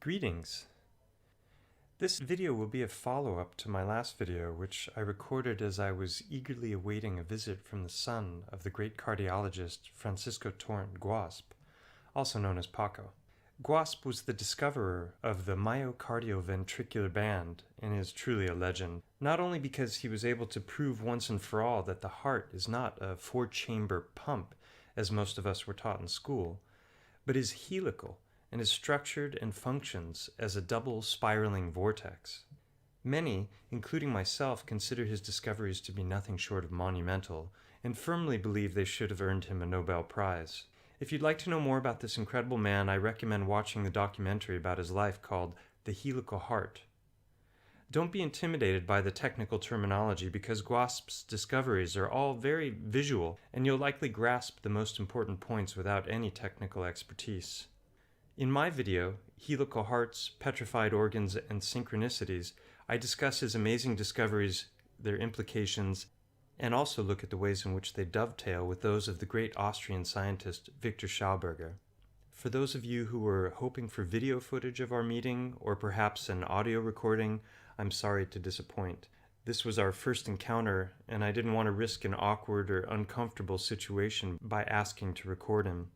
Greetings. This video will be a follow-up to my last video, which I recorded as I was eagerly awaiting a visit from the son of the great cardiologist Francisco Torrent Guasp, also known as Paco. Guasp was the discoverer of the myocardial-ventricular band and is truly a legend, not only because he was able to prove once and for all that the heart is not a four-chamber pump, as most of us were taught in school, but is helical and is structured and functions as a double spiraling vortex. Many, including myself, consider his discoveries to be nothing short of monumental, and firmly believe they should have earned him a Nobel Prize. If you'd like to know more about this incredible man, I recommend watching the documentary about his life called The Helical Heart. Don't be intimidated by the technical terminology because Guasp's discoveries are all very visual, and you'll likely grasp the most important points without any technical expertise. In my video, Helical Hearts, Petrified Organs, and Synchronicities, I discuss his amazing discoveries, their implications, and also look at the ways in which they dovetail with those of the great Austrian scientist Victor Schauberger. For those of you who were hoping for video footage of our meeting, or perhaps an audio recording, I'm sorry to disappoint. This was our first encounter, and I didn't want to risk an awkward or uncomfortable situation by asking to record him.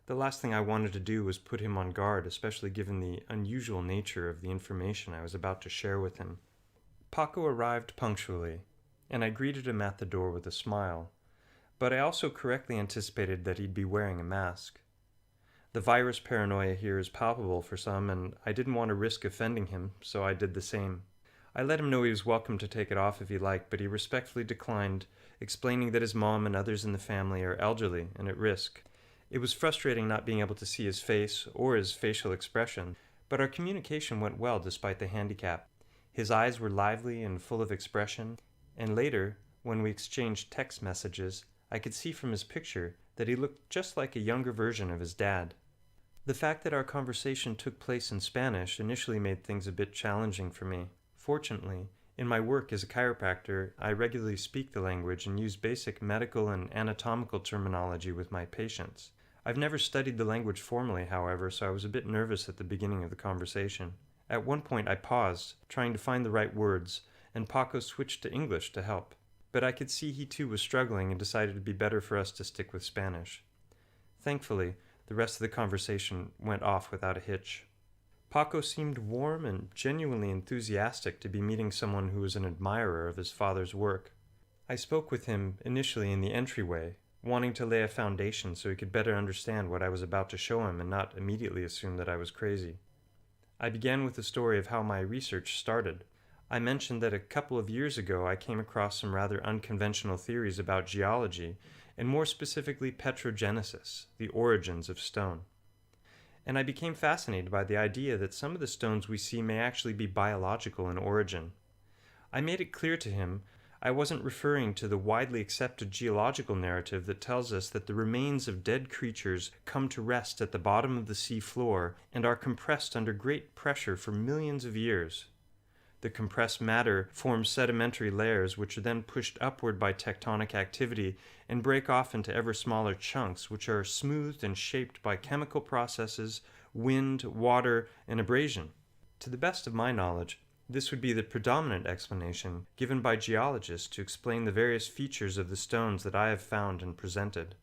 The last thing I wanted to do was put him on guard, especially given the unusual nature of the information I was about to share with him. Paco arrived punctually, and I greeted him at the door with a smile, but I also correctly anticipated that he'd be wearing a mask. The virus paranoia here is palpable for some, and I didn't want to risk offending him, so I did the same. I let him know he was welcome to take it off if he liked, but he respectfully declined, explaining that his mom and others in the family are elderly and at risk. It was frustrating not being able to see his face or his facial expression, but our communication went well despite the handicap. His eyes were lively and full of expression, and later, when we exchanged text messages, I could see from his picture that he looked just like a younger version of his dad. The fact that our conversation took place in Spanish initially made things a bit challenging for me. Fortunately, in my work as a chiropractor, I regularly speak the language and use basic medical and anatomical terminology with my patients. I've never studied the language formally, however, so I was a bit nervous at the beginning of the conversation. At one point I paused, trying to find the right words, and Paco switched to English to help. But I could see he too was struggling and decided it'd be better for us to stick with Spanish. Thankfully, the rest of the conversation went off without a hitch. Paco seemed warm and genuinely enthusiastic to be meeting someone who was an admirer of his father's work. I spoke with him initially in the entryway, wanting to lay a foundation so he could better understand what I was about to show him and not immediately assume that I was crazy. I began with the story of how my research started. I mentioned that a couple of years ago I came across some rather unconventional theories about geology, and more specifically petrogenesis, the origins of stone. And I became fascinated by the idea that some of the stones we see may actually be biological in origin. I made it clear to him I wasn't referring to the widely accepted geological narrative that tells us that the remains of dead creatures come to rest at the bottom of the sea floor and are compressed under great pressure for millions of years. The compressed matter forms sedimentary layers which are then pushed upward by tectonic activity and break off into ever smaller chunks which are smoothed and shaped by chemical processes, wind, water, and abrasion. To the best of my knowledge, this would be the predominant explanation given by geologists to explain the various features of the stones that I have found and presented.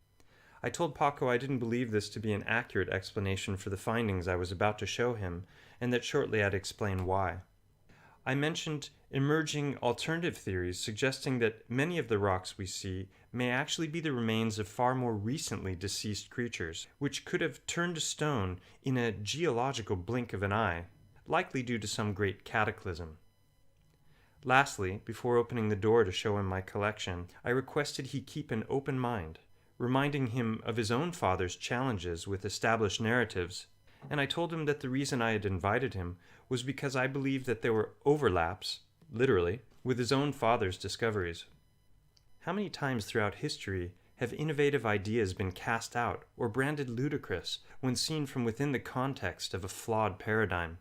I told Paco I didn't believe this to be an accurate explanation for the findings I was about to show him, and that shortly I'd explain why. I mentioned emerging alternative theories suggesting that many of the rocks we see may actually be the remains of far more recently deceased creatures, which could have turned to stone in a geological blink of an eye, likely due to some great cataclysm. Lastly, before opening the door to show him my collection, I requested he keep an open mind, reminding him of his own father's challenges with established narratives, and I told him that the reason I had invited him was because I believed that there were overlaps, literally, with his own father's discoveries. How many times throughout history have innovative ideas been cast out or branded ludicrous when seen from within the context of a flawed paradigm?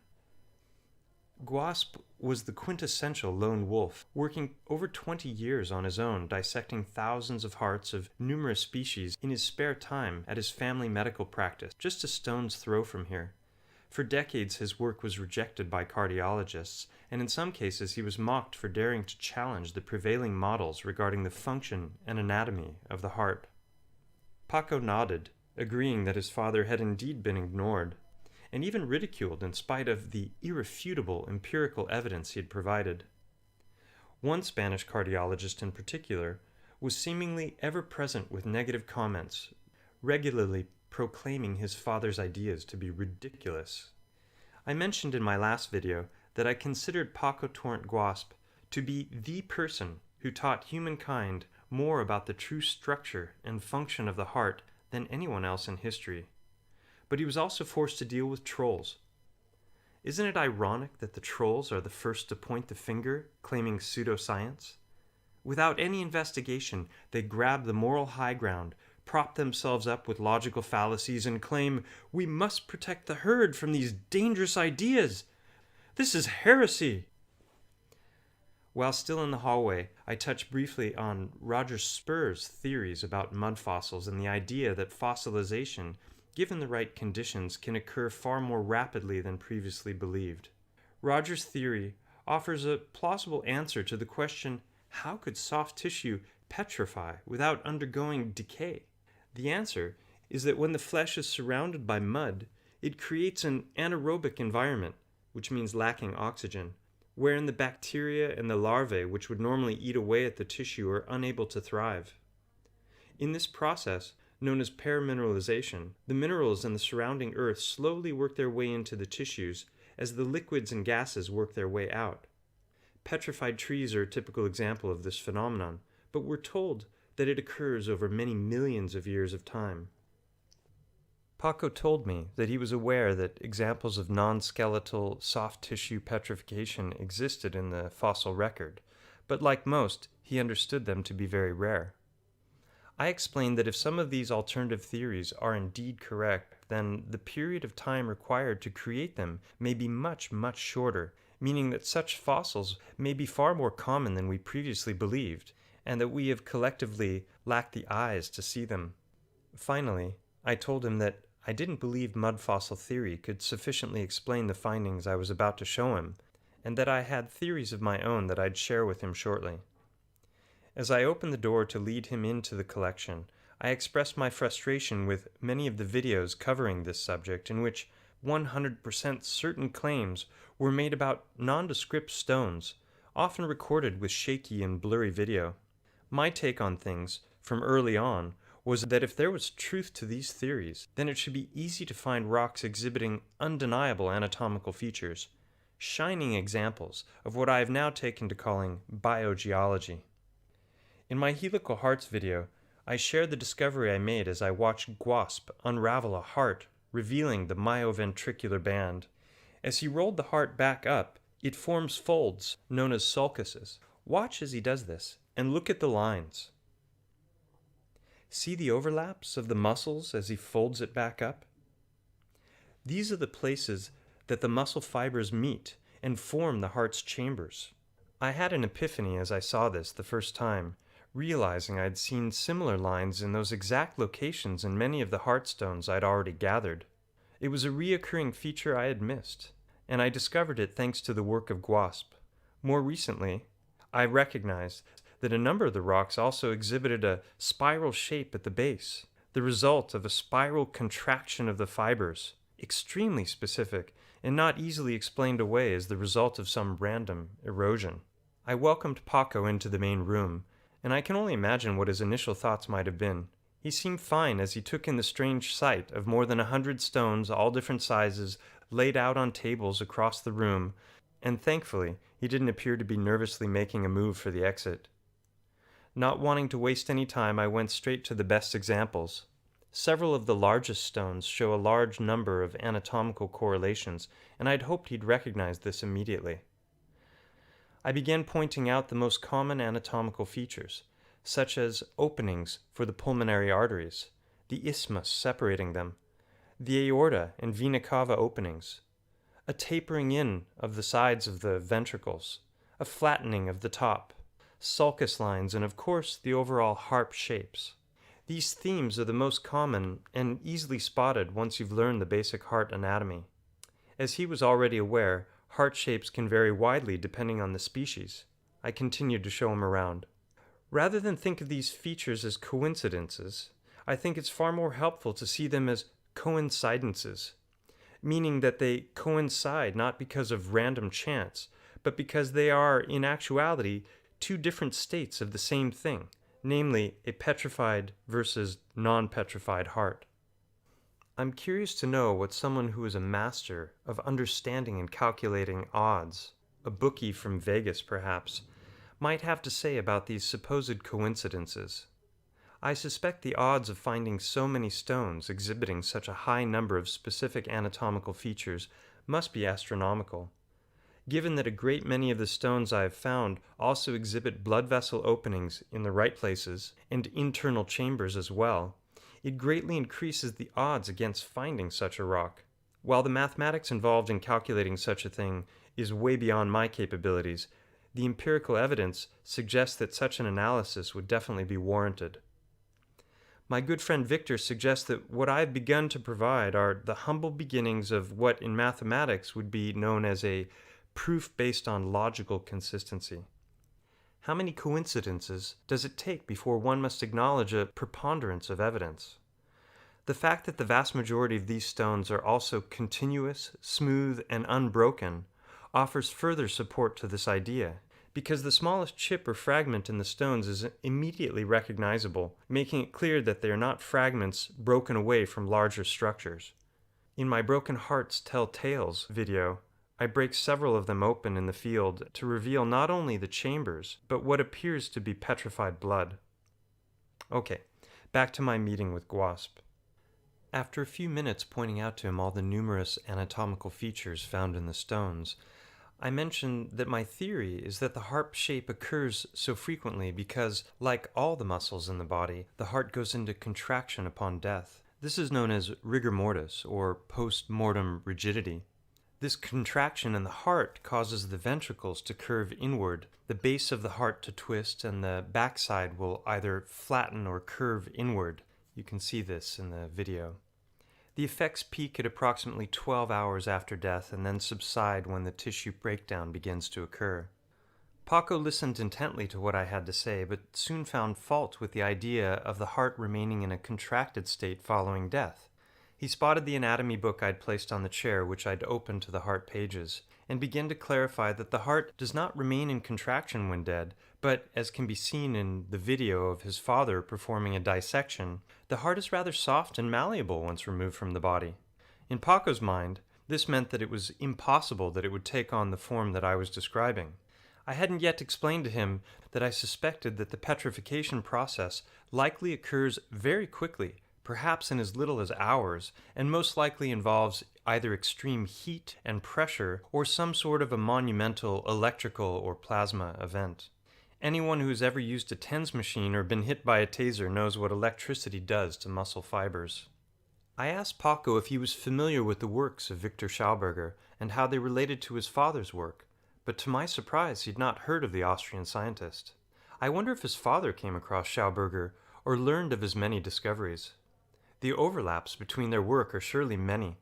Guasp was the quintessential lone wolf, working over 20 years on his own, dissecting thousands of hearts of numerous species in his spare time at his family medical practice, just a stone's throw from here. For decades, his work was rejected by cardiologists, and in some cases he was mocked for daring to challenge the prevailing models regarding the function and anatomy of the heart. Paco nodded, agreeing that his father had indeed been ignored, and even ridiculed in spite of the irrefutable empirical evidence he had provided. One Spanish cardiologist in particular was seemingly ever present with negative comments, regularly proclaiming his father's ideas to be ridiculous. I mentioned in my last video that I considered Paco Torrent Guasp to be the person who taught humankind more about the true structure and function of the heart than anyone else in history. But he was also forced to deal with trolls. Isn't it ironic that the trolls are the first to point the finger, claiming pseudoscience? Without any investigation, they grab the moral high ground, prop themselves up with logical fallacies, and claim, "We must protect the herd from these dangerous ideas. This is heresy." While still in the hallway, I touched briefly on Roger Spurr's theories about mud fossils and the idea that fossilization, given the right conditions, can occur far more rapidly than previously believed. Roger's theory offers a plausible answer to the question, how could soft tissue petrify without undergoing decay? The answer is that when the flesh is surrounded by mud, it creates an anaerobic environment, which means lacking oxygen, wherein the bacteria and the larvae which would normally eat away at the tissue are unable to thrive. In this process, known as permineralization, the minerals in the surrounding earth slowly work their way into the tissues as the liquids and gases work their way out. Petrified trees are a typical example of this phenomenon, but we're told that it occurs over many millions of years of time. Paco told me that he was aware that examples of non-skeletal soft tissue petrification existed in the fossil record, but like most, he understood them to be very rare. I explained that if some of these alternative theories are indeed correct, then the period of time required to create them may be much, much shorter, meaning that such fossils may be far more common than we previously believed, and that we have collectively lacked the eyes to see them. Finally, I told him that I didn't believe mud fossil theory could sufficiently explain the findings I was about to show him, and that I had theories of my own that I'd share with him shortly. As I opened the door to lead him into the collection, I expressed my frustration with many of the videos covering this subject in which 100% certain claims were made about nondescript stones, often recorded with shaky and blurry video. My take on things, from early on, was that if there was truth to these theories, then it should be easy to find rocks exhibiting undeniable anatomical features, shining examples of what I have now taken to calling biogeology. In my Helical Hearts video, I shared the discovery I made as I watched Guasp unravel a heart, revealing the myoventricular band. As he rolled the heart back up, it forms folds, known as sulcuses. Watch as he does this, and look at the lines. See the overlaps of the muscles as he folds it back up? These are the places that the muscle fibers meet and form the heart's chambers. I had an epiphany as I saw this the first time, realizing I'd seen similar lines in those exact locations in many of the heartstones I'd already gathered. It was a reoccurring feature I had missed, and I discovered it thanks to the work of Guasp. More recently, I recognized that a number of the rocks also exhibited a spiral shape at the base, the result of a spiral contraction of the fibers, extremely specific and not easily explained away as the result of some random erosion. I welcomed Paco into the main room, and I can only imagine what his initial thoughts might have been. He seemed fine as he took in the strange sight of more than 100 stones, all different sizes, laid out on tables across the room, and thankfully he didn't appear to be nervously making a move for the exit. Not wanting to waste any time, I went straight to the best examples. Several of the largest stones show a large number of anatomical correlations, and I'd hoped he'd recognize this immediately. I began pointing out the most common anatomical features, such as openings for the pulmonary arteries, the isthmus separating them, the aorta and vena cava openings, a tapering in of the sides of the ventricles, a flattening of the top, sulcus lines, and of course the overall harp shapes. These themes are the most common and easily spotted once you've learned the basic heart anatomy. As he was already aware, heart shapes can vary widely depending on the species. I continued to show him around. Rather than think of these features as coincidences, I think it's far more helpful to see them as coincidences, meaning that they coincide not because of random chance, but because they are, in actuality, two different states of the same thing, namely a petrified versus non-petrified heart. I'm curious to know what someone who is a master of understanding and calculating odds, a bookie from Vegas perhaps, might have to say about these supposed coincidences. I suspect the odds of finding so many stones exhibiting such a high number of specific anatomical features must be astronomical. Given that a great many of the stones I have found also exhibit blood vessel openings in the right places and internal chambers as well, it greatly increases the odds against finding such a rock. While the mathematics involved in calculating such a thing is way beyond my capabilities, the empirical evidence suggests that such an analysis would definitely be warranted. My good friend Victor suggests that what I've begun to provide are the humble beginnings of what in mathematics would be known as a proof based on logical consistency. How many coincidences does it take before one must acknowledge a preponderance of evidence? The fact that the vast majority of these stones are also continuous, smooth, and unbroken offers further support to this idea, because the smallest chip or fragment in the stones is immediately recognizable, making it clear that they are not fragments broken away from larger structures. In my Broken Hearts Tell Tales video, I break several of them open in the field to reveal not only the chambers, but what appears to be petrified blood. Okay, back to my meeting with Guasp. After a few minutes pointing out to him all the numerous anatomical features found in the stones, I mentioned that my theory is that the heart shape occurs so frequently because, like all the muscles in the body, the heart goes into contraction upon death. This is known as rigor mortis, or post-mortem rigidity. This contraction in the heart causes the ventricles to curve inward, the base of the heart to twist, and the backside will either flatten or curve inward. You can see this in the video. The effects peak at approximately 12 hours after death and then subside when the tissue breakdown begins to occur. Paco listened intently to what I had to say, but soon found fault with the idea of the heart remaining in a contracted state following death. He spotted the anatomy book I'd placed on the chair, which I'd opened to the heart pages, and began to clarify that the heart does not remain in contraction when dead, but, as can be seen in the video of his father performing a dissection, the heart is rather soft and malleable once removed from the body. In Paco's mind, this meant that it was impossible that it would take on the form that I was describing. I hadn't yet explained to him that I suspected that the petrification process likely occurs very quickly, perhaps in as little as hours, and most likely involves either extreme heat and pressure or some sort of a monumental electrical or plasma event. Anyone who has ever used a TENS machine or been hit by a taser knows what electricity does to muscle fibers. I asked Paco if he was familiar with the works of Victor Schauberger and how they related to his father's work, but to my surprise he'd not heard of the Austrian scientist. I wonder if his father came across Schauberger or learned of his many discoveries. The overlaps between their work are surely many.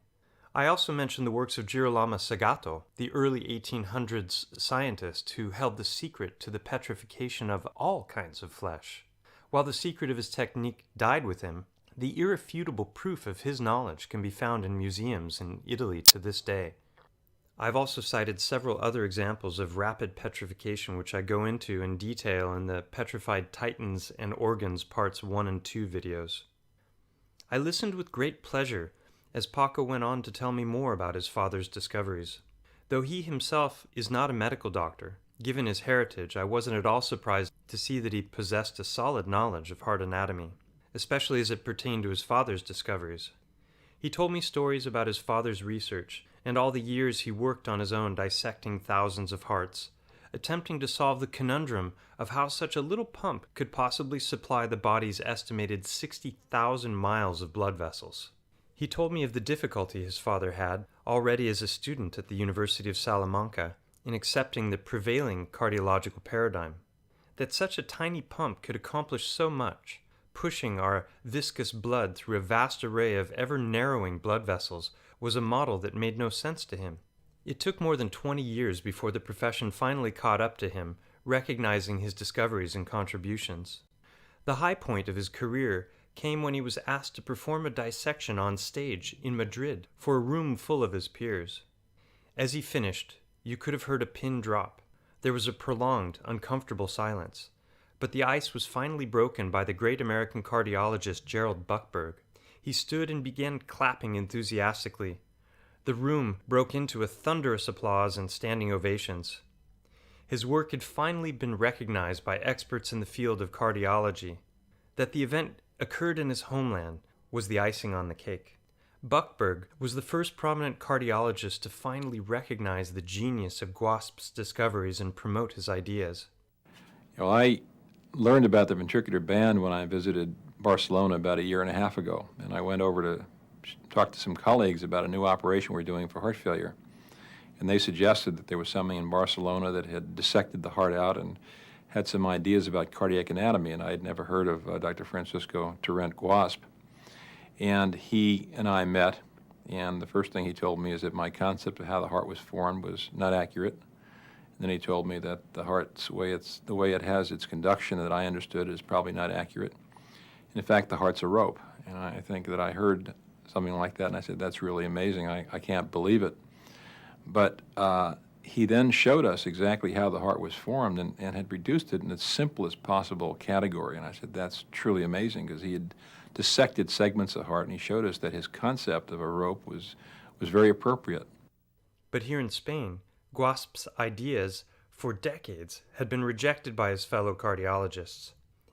I also mentioned the works of Girolamo Sagato, the early 1800s scientist who held the secret to the petrification of all kinds of flesh. While the secret of his technique died with him, the irrefutable proof of his knowledge can be found in museums in Italy to this day. I've also cited several other examples of rapid petrification which I go into in detail in the Petrified Titans and Organs Parts 1 and 2 videos. I listened with great pleasure as Paco went on to tell me more about his father's discoveries. Though he himself is not a medical doctor, given his heritage, I wasn't at all surprised to see that he possessed a solid knowledge of heart anatomy, especially as it pertained to his father's discoveries. He told me stories about his father's research and all the years he worked on his own dissecting thousands of hearts, attempting to solve the conundrum of how such a little pump could possibly supply the body's estimated 60,000 miles of blood vessels. He told me of the difficulty his father had, already as a student at the University of Salamanca, in accepting the prevailing cardiological paradigm. That such a tiny pump could accomplish so much, pushing our viscous blood through a vast array of ever-narrowing blood vessels, was a model that made no sense to him. It took more than 20 years before the profession finally caught up to him, recognizing his discoveries and contributions. The high point of his career came when he was asked to perform a dissection on stage in Madrid for a room full of his peers. As he finished, you could have heard a pin drop. There was a prolonged, uncomfortable silence. But the ice was finally broken by the great American cardiologist Gerald Buckberg. He stood and began clapping enthusiastically. The room broke into a thunderous applause and standing ovations. His work had finally been recognized by experts in the field of cardiology. That the event occurred in his homeland was the icing on the cake. Buckberg was the first prominent cardiologist to finally recognize the genius of Guasp's discoveries and promote his ideas. I learned about the ventricular band when I visited Barcelona about a year and a half ago, and I went over to talk to some colleagues about a new operation we're doing for heart failure. And they suggested that there was something in Barcelona that had dissected the heart out and had some ideas about cardiac anatomy, and I had never heard of Dr. Francisco Torrent Guasp. And he and I met, and the first thing he told me is that my concept of how the heart was formed was not accurate. And then he told me that the heart's the way it has its conduction that I understood is probably not accurate. And in fact, the heart's a rope. And I think that I heard something like that, and I said, that's really amazing. I can't believe it. But he then showed us exactly how the heart was formed and had reduced it in its simplest possible category. And I said, that's truly amazing, because he had dissected segments of the heart, and he showed us that his concept of a rope was very appropriate. But here in Spain, Guasp's ideas for decades had been rejected by his fellow cardiologists.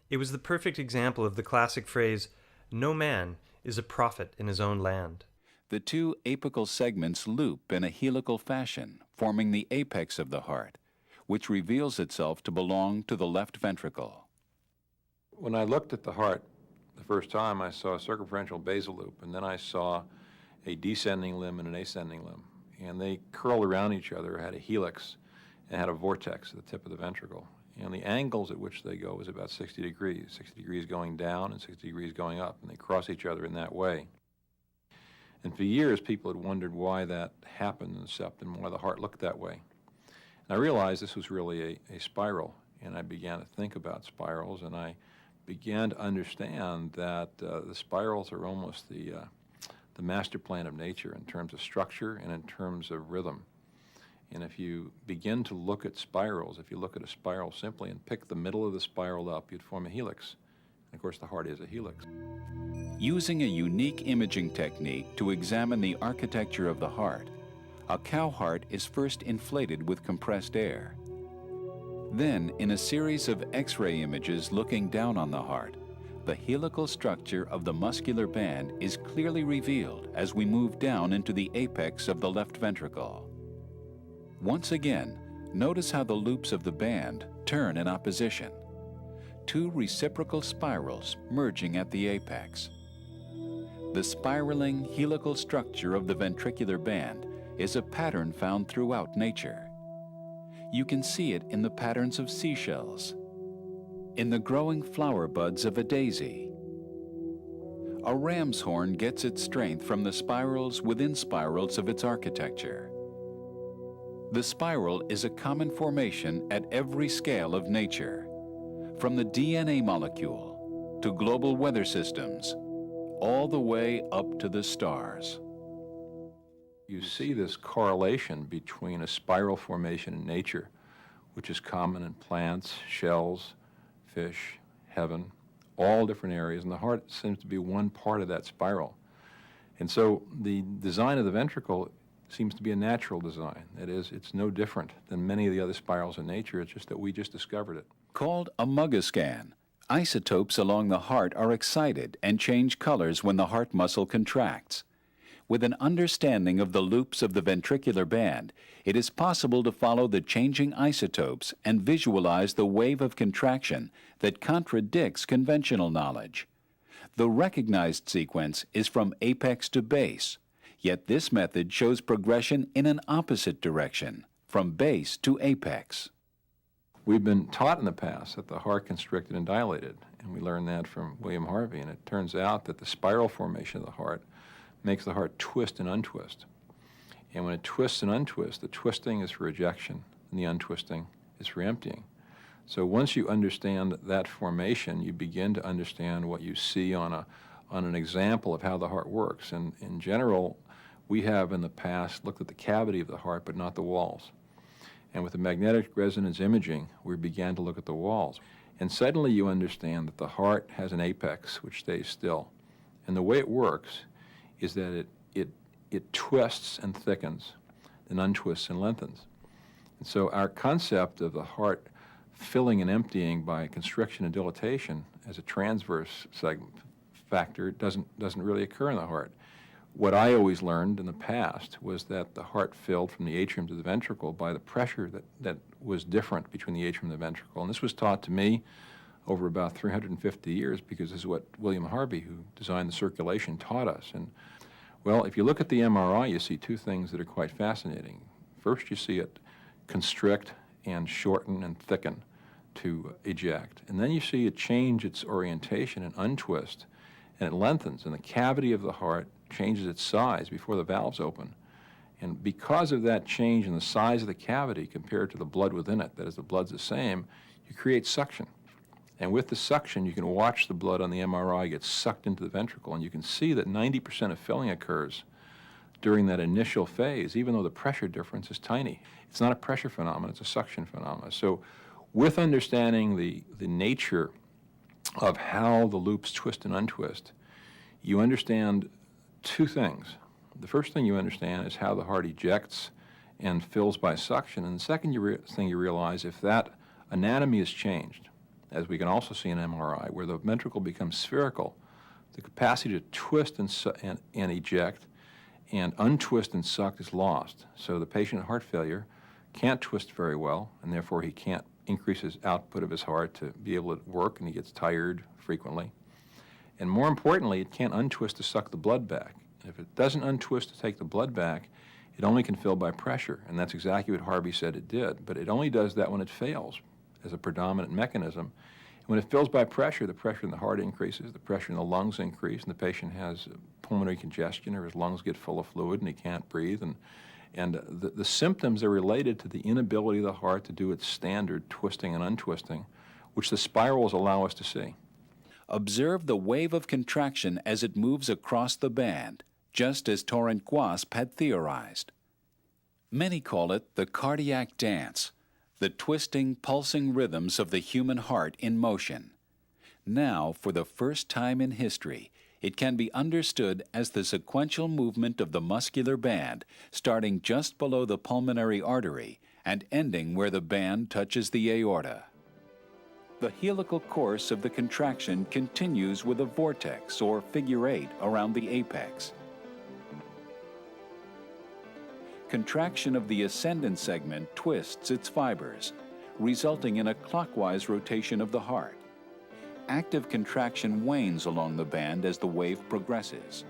It was the perfect example of the classic phrase, "No man is a prophet in his own land." The two apical segments loop in a helical fashion, forming the apex of the heart, which reveals itself to belong to the left ventricle. When I looked at the heart the first time, I saw a circumferential basal loop, and then I saw a descending limb and an ascending limb. And they curled around each other, had a helix, and had a vortex at the tip of the ventricle. And the angles at which they go is about 60 degrees, 60 degrees going down and 60 degrees going up, and they cross each other in that way. And for years, people had wondered why that happened in the septum, why the heart looked that way. And I realized this was really a spiral, and I began to think about spirals, and I began to understand that the spirals are almost the master plan of nature in terms of structure and in terms of rhythm. And if you begin to look at spirals, if you look at a spiral simply and pick the middle of the spiral up, you'd form a helix. And of course, the heart is a helix. Using a unique imaging technique to examine the architecture of the heart, a cow heart is first inflated with compressed air. Then, in a series of X-ray images looking down on the heart, the helical structure of the muscular band is clearly revealed as we move down into the apex of the left ventricle. Once again, notice how the loops of the band turn in opposition. Two reciprocal spirals merging at the apex. The spiraling helical structure of the ventricular band is a pattern found throughout nature. You can see it in the patterns of seashells, in the growing flower buds of a daisy. A ram's horn gets its strength from the spirals within spirals of its architecture. The spiral is a common formation at every scale of nature, from the DNA molecule to global weather systems, all the way up to the stars. You see this correlation between a spiral formation in nature, which is common in plants, shells, fish, heaven, all different areas, and the heart seems to be one part of that spiral. And so the design of the ventricle seems to be a natural design. That is, it's no different than many of the other spirals in nature, it's just that we just discovered it. Called a mugascan, isotopes along the heart are excited and change colors when the heart muscle contracts. With an understanding of the loops of the ventricular band, it is possible to follow the changing isotopes and visualize the wave of contraction that contradicts conventional knowledge. The recognized sequence is from apex to base, yet this method shows progression in an opposite direction, from base to apex. We've been taught in the past that the heart constricted and dilated, and we learned that from William Harvey, and it turns out that the spiral formation of the heart makes the heart twist and untwist. And when it twists and untwists, the twisting is for ejection and the untwisting is for emptying. So once you understand that formation, you begin to understand what you see on an example of how the heart works. And in general, we have in the past looked at the cavity of the heart, but not the walls. And with the magnetic resonance imaging, we began to look at the walls. And suddenly you understand that the heart has an apex which stays still. And the way it works is that it twists and thickens, and untwists and lengthens. And so our concept of the heart filling and emptying by constriction and dilatation as a transverse segment factor doesn't really occur in the heart. What I always learned in the past was that the heart filled from the atrium to the ventricle by the pressure that was different between the atrium and the ventricle. And this was taught to me over about 350 years because this is what William Harvey, who designed the circulation, taught us. And well, if you look at the MRI, you see two things that are quite fascinating. First, you see it constrict and shorten and thicken to eject. And then you see it change its orientation and untwist, and it lengthens, and the cavity of the heart changes its size before the valves open. And because of that change in the size of the cavity compared to the blood within it, that is, the blood's the same, you create suction. And with the suction, you can watch the blood on the MRI get sucked into the ventricle, and you can see that 90% of filling occurs during that initial phase, even though the pressure difference is tiny. It's not a pressure phenomenon, it's a suction phenomenon. So with understanding the nature of how the loops twist and untwist, you understand two things. The first thing you understand is how the heart ejects and fills by suction, and the second thing you realize, if that anatomy is changed, as we can also see in MRI, where the ventricle becomes spherical, the capacity to twist and eject and untwist and suck is lost. So the patient with heart failure can't twist very well, and therefore he can't increase his output of his heart to be able to work, and he gets tired frequently. And more importantly, it can't untwist to suck the blood back. And if it doesn't untwist to take the blood back, it only can fill by pressure, and that's exactly what Harvey said it did. But it only does that when it fails as a predominant mechanism. And when it fills by pressure, the pressure in the heart increases, the pressure in the lungs increase, and the patient has pulmonary congestion, or his lungs get full of fluid and he can't breathe. And the symptoms are related to the inability of the heart to do its standard twisting and untwisting, which the spirals allow us to see. Observe the wave of contraction as it moves across the band, just as Torrent Guasp had theorized. Many call it the cardiac dance, the twisting, pulsing rhythms of the human heart in motion. Now, for the first time in history, it can be understood as the sequential movement of the muscular band, starting just below the pulmonary artery and ending where the band touches the aorta. The helical course of the contraction continues with a vortex or figure eight around the apex. Contraction of the ascendant segment twists its fibers, resulting in a clockwise rotation of the heart. Active contraction wanes along the band as the wave progresses.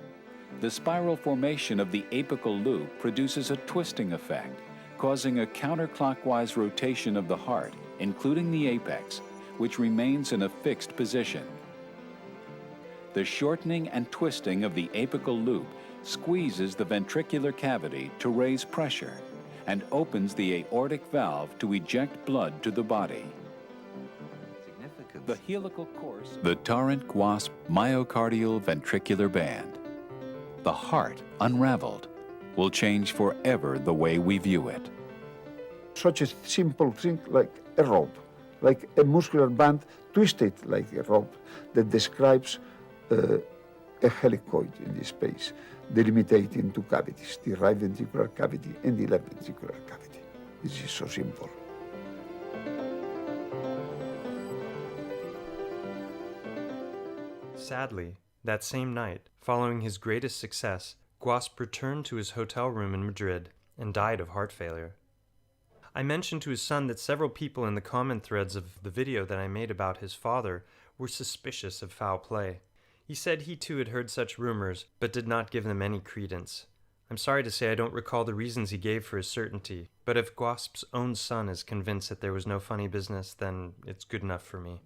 The spiral formation of the apical loop produces a twisting effect, causing a counterclockwise rotation of the heart, including the apex, which remains in a fixed position. The shortening and twisting of the apical loop squeezes the ventricular cavity to raise pressure and opens the aortic valve to eject blood to the body. The helical course. The Torrent Guasp myocardial ventricular band. The heart, unraveled, will change forever the way we view it. Such a simple thing like a rope, like a muscular band twisted like a rope that describes a helicoid in this space, delimiting two cavities, the right ventricular cavity and the left ventricular cavity. This is so simple. Sadly, that same night, following his greatest success, Guasp returned to his hotel room in Madrid and died of heart failure. I mentioned to his son that several people in the comment threads of the video that I made about his father were suspicious of foul play. He said he too had heard such rumors, but did not give them any credence. I'm sorry to say I don't recall the reasons he gave for his certainty, but if Guasp's own son is convinced that there was no funny business, then it's good enough for me.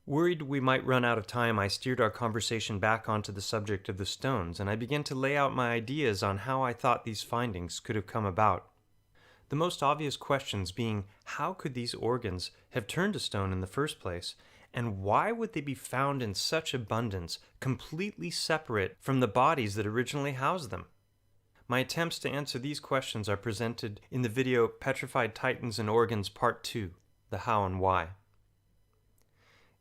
Worried we might run out of time, I steered our conversation back onto the subject of the stones, and I began to lay out my ideas on how I thought these findings could have come about. The most obvious questions being, how could these organs have turned to stone in the first place, and why would they be found in such abundance, completely separate from the bodies that originally housed them? My attempts to answer these questions are presented in the video Petrified Titans and Organs Part 2, The How and Why.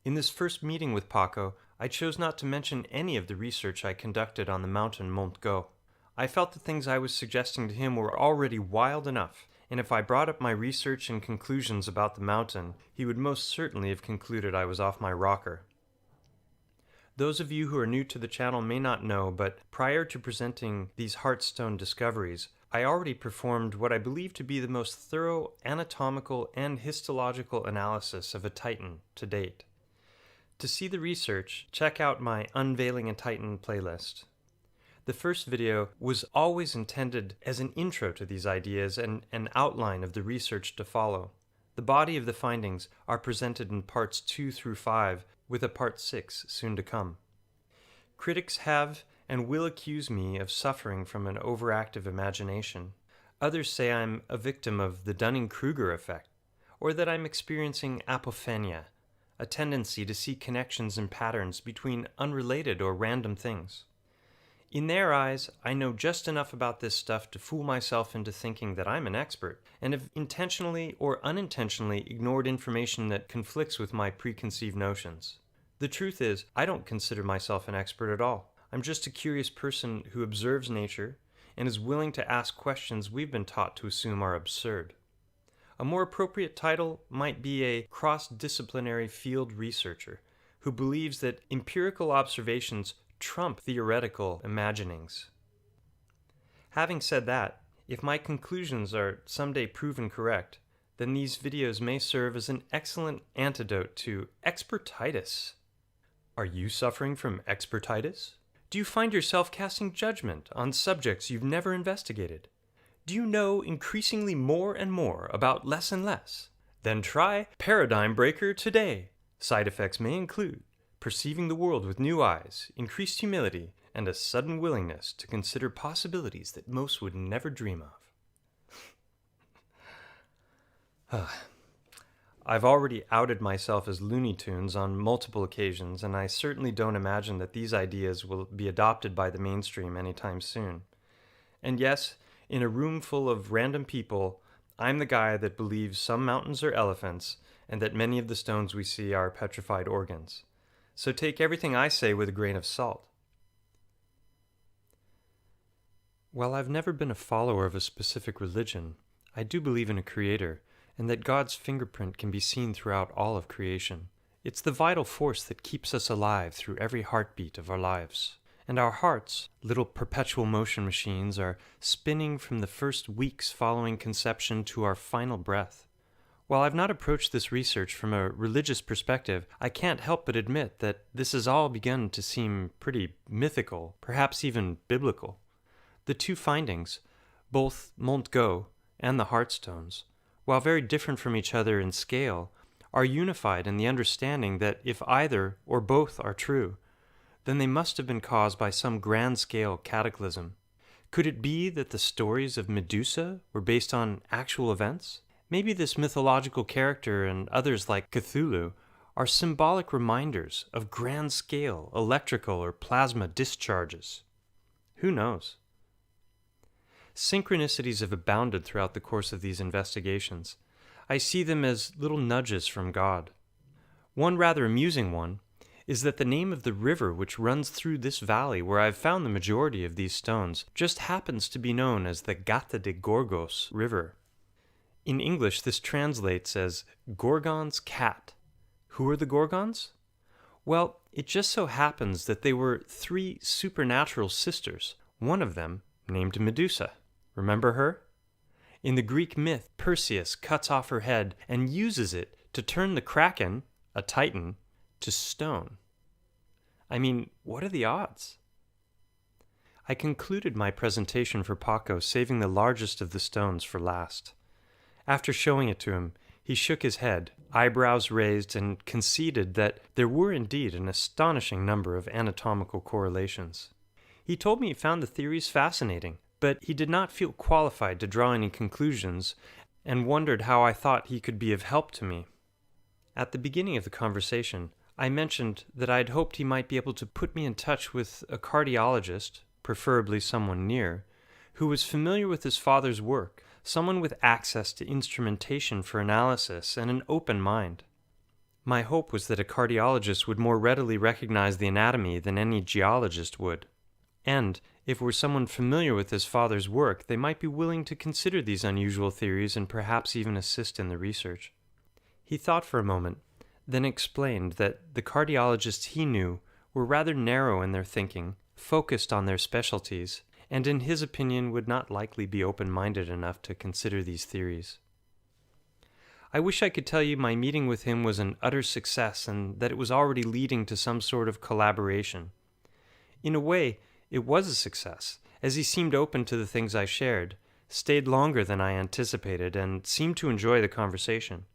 In this first meeting with Paco, I chose not to mention any of the research I conducted on the mountain Mont Go. I felt the things I was suggesting to him were already wild enough, and if I brought up my research and conclusions about the mountain, he would most certainly have concluded I was off my rocker. Those of you who are new to the channel may not know, but prior to presenting these Heartstone discoveries, I already performed what I believe to be the most thorough anatomical and histological analysis of a Titan to date. To see the research, check out my Unveiling a Titan playlist. The first video was always intended as an intro to these ideas and an outline of the research to follow. The body of the findings are presented in parts 2 through 5, with a part 6 soon to come. Critics have and will accuse me of suffering from an overactive imagination. Others say I'm a victim of the Dunning-Kruger effect, or that I'm experiencing apophenia, a tendency to see connections and patterns between unrelated or random things. In their eyes, I know just enough about this stuff to fool myself into thinking that I'm an expert, and have intentionally or unintentionally ignored information that conflicts with my preconceived notions. The truth is, I don't consider myself an expert at all. I'm just a curious person who observes nature and is willing to ask questions we've been taught to assume are absurd. A more appropriate title might be a cross-disciplinary field researcher who believes that empirical observations trump theoretical imaginings. Having said that, if my conclusions are someday proven correct, then these videos may serve as an excellent antidote to expertitis. Are you suffering from expertitis? Do you find yourself casting judgment on subjects you've never investigated? Do you know increasingly more and more about less and less? Then try Paradigm Breaker today. Side effects may include perceiving the world with new eyes, increased humility, and a sudden willingness to consider possibilities that most would never dream of. I've already outed myself as Looney Tunes on multiple occasions, and I certainly don't imagine that these ideas will be adopted by the mainstream anytime soon. And yes, in a room full of random people, I'm the guy that believes some mountains are elephants and that many of the stones we see are petrified organs. So take everything I say with a grain of salt. While I've never been a follower of a specific religion, I do believe in a creator and that God's fingerprint can be seen throughout all of creation. It's the vital force that keeps us alive through every heartbeat of our lives. And our hearts, little perpetual motion machines, are spinning from the first weeks following conception to our final breath. While I've not approached this research from a religious perspective, I can't help but admit that this has all begun to seem pretty mythical, perhaps even biblical. The two findings, both Mont Go and the Heartstones, while very different from each other in scale, are unified in the understanding that if either or both are true, then they must have been caused by some grand-scale cataclysm. Could it be that the stories of Medusa were based on actual events? Maybe this mythological character and others like Cthulhu are symbolic reminders of grand-scale electrical or plasma discharges. Who knows? Synchronicities have abounded throughout the course of these investigations. I see them as little nudges from God. One rather amusing one is that the name of the river which runs through this valley where I've found the majority of these stones just happens to be known as the Gata de Gorgos River. In English, this translates as Gorgon's cat. Who are the Gorgons? Well, it just so happens that they were 3 supernatural sisters, one of them named Medusa. Remember her? In the Greek myth, Perseus cuts off her head and uses it to turn the Kraken, a titan, to stone. I mean, what are the odds? I concluded my presentation for Paco, saving the largest of the stones for last. After showing it to him, he shook his head, eyebrows raised, and conceded that there were indeed an astonishing number of anatomical correlations. He told me he found the theories fascinating, but he did not feel qualified to draw any conclusions, and wondered how I thought he could be of help to me. At the beginning of the conversation, I mentioned that I had hoped he might be able to put me in touch with a cardiologist, preferably someone near, who was familiar with his father's work, someone with access to instrumentation for analysis and an open mind. My hope was that a cardiologist would more readily recognize the anatomy than any geologist would. And, if it were someone familiar with his father's work, they might be willing to consider these unusual theories and perhaps even assist in the research. He thought for a moment, then explained that the cardiologists he knew were rather narrow in their thinking, focused on their specialties, and in his opinion would not likely be open-minded enough to consider these theories. I wish I could tell you my meeting with him was an utter success and that it was already leading to some sort of collaboration. In a way, it was a success, as he seemed open to the things I shared, stayed longer than I anticipated, and seemed to enjoy the conversation.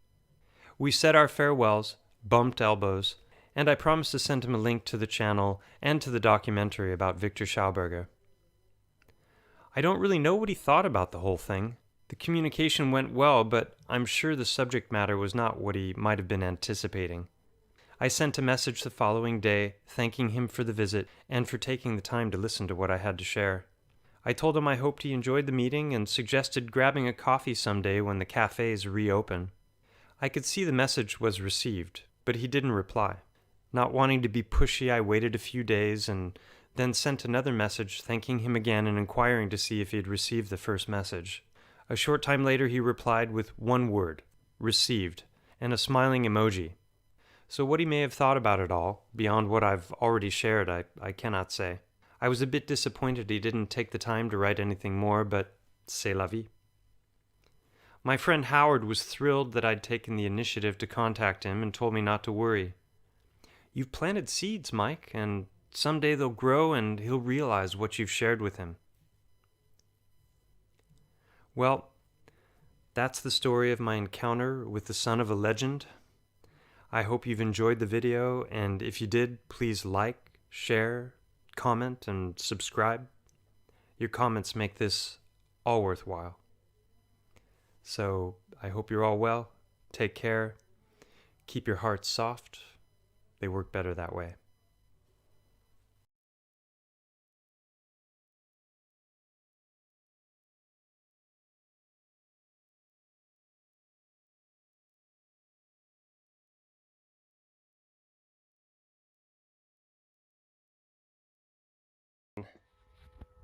We said our farewells, bumped elbows, and I promised to send him a link to the channel and to the documentary about Victor Schauberger. I don't really know what he thought about the whole thing. The communication went well, but I'm sure the subject matter was not what he might have been anticipating. I sent a message the following day, thanking him for the visit and for taking the time to listen to what I had to share. I told him I hoped he enjoyed the meeting and suggested grabbing a coffee someday when the cafes reopen. I could see the message was received, but he didn't reply. Not wanting to be pushy, I waited a few days and then sent another message thanking him again and inquiring to see if he had received the first message. A short time later he replied with one word, received, and a smiling emoji. So what he may have thought about it all, beyond what I've already shared, I cannot say. I was a bit disappointed he didn't take the time to write anything more, but c'est la vie. My friend Howard was thrilled that I'd taken the initiative to contact him and told me not to worry. You've planted seeds, Mike, and someday they'll grow and he'll realize what you've shared with him. Well, that's the story of my encounter with the son of a legend. I hope you've enjoyed the video, and if you did, please like, share, comment, and subscribe. Your comments make this all worthwhile. So I hope you're all well. Take care. Keep your hearts soft. They work better that way.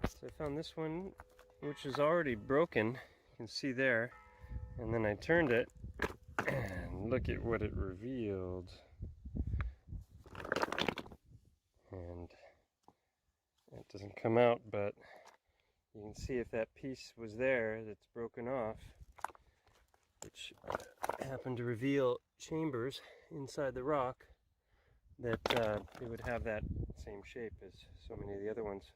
So I found this one, which is already broken. You can see there. And then I turned it, and look at what it revealed. And it doesn't come out, but you can see if that piece was there that's broken off, which happened to reveal chambers inside the rock, that it would have that same shape as so many of the other ones.